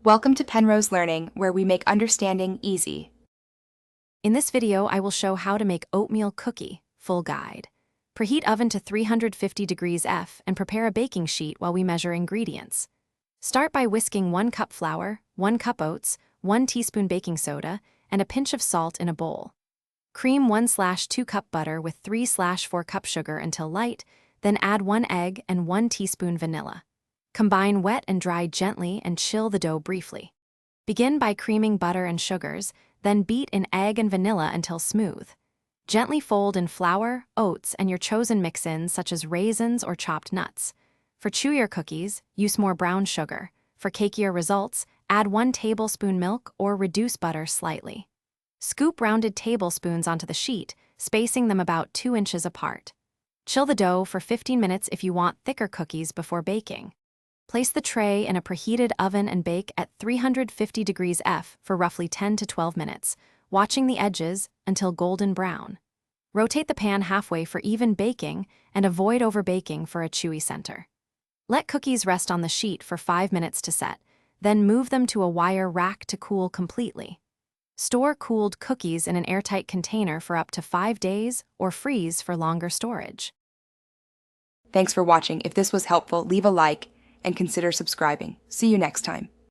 Welcome to Penrose Learning, where we make understanding easy. In this video, I will show how to make oatmeal cookie, full guide. Preheat oven to 350 degrees F and prepare a baking sheet while we measure ingredients. Start by whisking 1 cup flour, 1 cup oats, 1 teaspoon baking soda, and a pinch of salt in a bowl. Cream 1/2 cup butter with 3/4 cup sugar until light, then add 1 egg and 1 teaspoon vanilla. Combine wet and dry gently and chill the dough briefly. Begin by creaming butter and sugars, then beat in egg and vanilla until smooth. Gently fold in flour, oats, and your chosen mix-ins such as raisins or chopped nuts. For chewier cookies, use more brown sugar. For cakier results, add 1 tablespoon milk or reduce butter slightly. Scoop rounded tablespoons onto the sheet, spacing them about 2 inches apart. Chill the dough for 15 minutes if you want thicker cookies before baking. Place the tray in a preheated oven and bake at 350 degrees F for roughly 10 to 12 minutes, watching the edges until golden brown. Rotate the pan halfway for even baking and avoid overbaking for a chewy center. Let cookies rest on the sheet for 5 minutes to set, then move them to a wire rack to cool completely. Store cooled cookies in an airtight container for up to 5 days or freeze for longer storage. Thanks for watching. If this was helpful, leave a like and consider subscribing. See you next time.